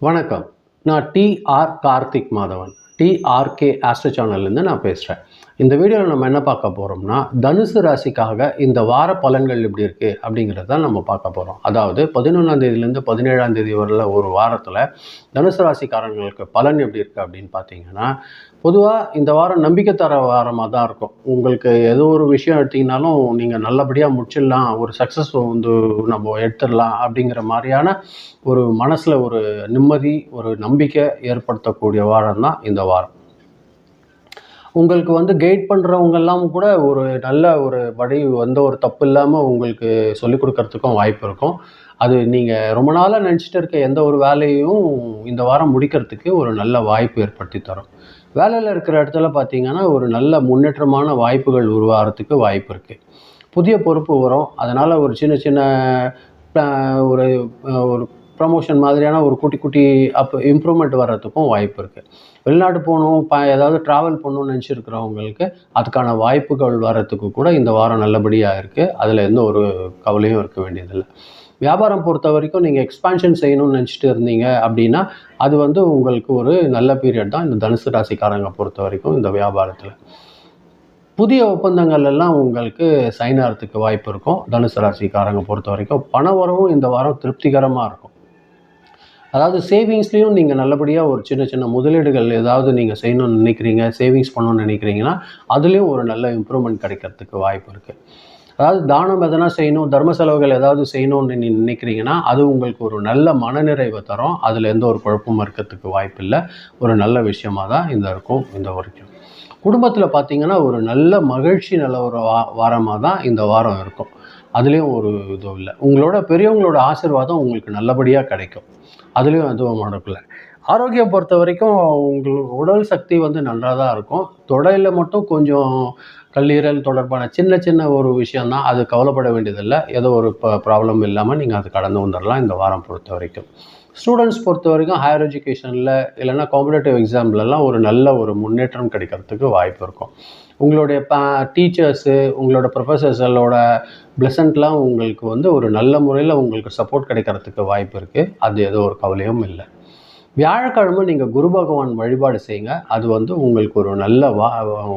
வணக்கம். நான் TR Karthik Madhavan. TRK astro சேனல்லேருந்து நான் பேசுகிறேன். இந்த வீடியோவில் நம்ம என்ன பார்க்க போகிறோம்னா, தனுசு ராசிக்காக இந்த வார பலன்கள் எப்படி இருக்குது அப்படிங்கிறது தான் நம்ம பார்க்க போகிறோம். அதாவது 11ஆம் தேதியிலேருந்து 17ஆம் தேதி வரல ஒரு வாரத்தில் தனுசு ராசிக்காரங்களுக்கு பலன் எப்படி இருக்குது அப்படின்னு பார்த்தீங்கன்னா, பொதுவாக இந்த வாரம் நம்பிக்கை தர வாரமாக தான் இருக்கும். உங்களுக்கு ஏதோ ஒரு விஷயம் எடுத்திங்கனாலும் நீங்கள் நல்லபடியாக முடிச்சிடலாம், ஒரு சக்ஸஸ் வந்து நம்ம எடுத்துடலாம் அப்படிங்கிற மாதிரியான ஒரு மனசில் ஒரு நிம்மதி, ஒரு நம்பிக்கை ஏற்படுத்தக்கூடிய வாரம் தான் இந்த வாரம். உங்களுக்கு வந்து கைட் பண்ணுறவங்கெல்லாம் கூட ஒரு நல்ல ஒரு வழி, எந்த ஒரு தப்பு இல்லாமல் உங்களுக்கு சொல்லிக் கொடுக்கறதுக்கும் வாய்ப்பு இருக்கும். அது நீங்கள் ரொம்ப நாளாக நினச்சிட்டு இருக்க எந்த ஒரு வேலையும் இந்த வாரம் முடிக்கிறதுக்கு ஒரு நல்ல வாய்ப்பு ஏற்படுத்தி தரும். வேலையில் இருக்கிற இடத்துல பார்த்தீங்கன்னா, ஒரு நல்ல முன்னேற்றமான வாய்ப்புகள் உருவாகிறதுக்கு வாய்ப்பு இருக்குது. புதிய பொறுப்பு வரும். அதனால் ஒரு சின்ன சின்ன ஒரு ஒரு ப்ரமோஷன் மாதிரியான ஒரு குட்டி குட்டி இம்ப்ரூவ்மெண்ட் வர்றதுக்கும் வாய்ப்பு இருக்குது. வெளிநாடு போகணும், ஏதாவது ட்ராவல் பண்ணணும்னு நினச்சிருக்கிறவங்களுக்கு அதுக்கான வாய்ப்புகள் வர்றதுக்கு கூட இந்த வாரம் நல்லபடியாக இருக்குது. அதில் எந்த ஒரு கவலையும் இருக்க வேண்டியதில்லை. வியாபாரம் பொறுத்த வரைக்கும் நீங்கள் எக்ஸ்பான்ஷன் செய்யணும்னு நினச்சிட்டு இருந்தீங்க அப்படின்னா, அது வந்து உங்களுக்கு ஒரு நல்ல பீரியட் தான் இந்த தனுசு ராசிக்காரங்க பொறுத்த வரைக்கும். இந்த வியாபாரத்தில் புதிய ஒப்பந்தங்கள் எல்லாம் உங்களுக்கு சைன் ஆகிறதுக்கு வாய்ப்பு இருக்கும். தனுசு ராசிக்காரங்க பொறுத்த வரைக்கும் பண வரவும் இந்த வாரம் திருப்திகரமாக இருக்கும். அதாவது சேவிங்ஸ்லேயும் நீங்கள் நல்லபடியாக ஒரு சின்ன சின்ன முதலீடுகள் ஏதாவது நீங்கள் செய்யணும்னு நினைக்கிறீங்க, சேவிங்ஸ் பண்ணணும்னு நினைக்கிறீங்கன்னா, அதுலேயும் ஒரு நல்ல இம்ப்ரூவ்மெண்ட் கிடைக்கிறதுக்கு வாய்ப்பு இருக்குது. அதாவது தானம் எதனா செய்யணும், தர்ம செலவுகள் ஏதாவது செய்யணும்னு நினைக்கிறீங்கன்னா, அது உங்களுக்கு ஒரு நல்ல மனநிறைவை தரும். அதில் எந்த ஒரு குழப்பமும் இருக்கிறதுக்கு வாய்ப்பு இல்லை. ஒரு நல்ல விஷயமாக தான் இருக்கும் இந்த வரைக்கும். குடும்பத்தில் பார்த்தீங்கன்னா, ஒரு நல்ல மகிழ்ச்சி நல்ல ஒரு வாரமாக தான் இந்த வாரம் இருக்கும். அதுலேயும் ஒரு இதுவும் இல்லை. உங்களோட பெரியவங்களோட ஆசீர்வாதம் உங்களுக்கு நல்லபடியாக கிடைக்கும். அதுலேயும் எதுவும் நடக்கல. ஆரோக்கியம் பொறுத்த வரைக்கும் உங்களுக்கு உடல் சக்தி வந்து நன்றாக தான் இருக்கும். தொடையில் மட்டும் கொஞ்சம் கல்லீரல் தொடர்பான சின்ன சின்ன ஒரு விஷயந்தான். அது கவலைப்பட வேண்டியதில்லை. ஏதோ ஒரு ப்ராப்ளம் இல்லாமல் நீங்கள் அது கடந்து வந்துடலாம் இந்த வாரம் பொறுத்த வரைக்கும். ஸ்டூடெண்ட்ஸ் பொறுத்த வரைக்கும் ஹையர் எஜுகேஷனில் இல்லைன்னா காம்படேட்டிவ் எக்ஸாம்லலாம் ஒரு நல்ல ஒரு முன்னேற்றம் கிடைக்கிறதுக்கு வாய்ப்பு இருக்கும். உங்களுடைய டீச்சர்ஸு, உங்களோட ப்ரொஃபஸர்ஸோட பிளசன்ட்லாம் உங்களுக்கு வந்து ஒரு நல்ல முறையில் உங்களுக்கு சப்போர்ட் கிடைக்கிறதுக்கு வாய்ப்பு இருக்குது. அது ஏதோ ஒரு கவலையும் இல்லை. வியாழக்கிழமை நீங்கள் குரு பகவான் வழிபாடு செய்யுங்க. அது வந்து உங்களுக்கு ஒரு நல்ல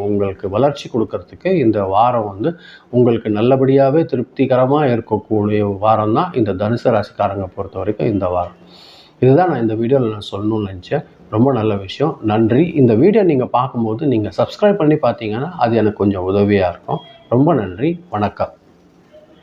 உங்களுக்கு வளர்ச்சி கொடுக்கறதுக்கு இந்த வாரம் வந்து உங்களுக்கு நல்லபடியாகவே திருப்திகரமாக இருக்கக்கூடிய வாரம் தான் இந்த தனுசு ராசிக்காரங்க பொறுத்த வரைக்கும் இந்த வாரம். இதுதான் நான் இந்த வீடியோவில் நான் சொல்லணும்னு நினச்சேன். ரொம்ப நல்ல விஷயம். நன்றி. இந்த வீடியோ நீங்கள் பார்க்கும்போது நீங்கள் சப்ஸ்கிரைப் பண்ணி பார்த்தீங்கன்னா அது எனக்கு கொஞ்சம் உதவியாக இருக்கும். ரொம்ப நன்றி. வணக்கம்.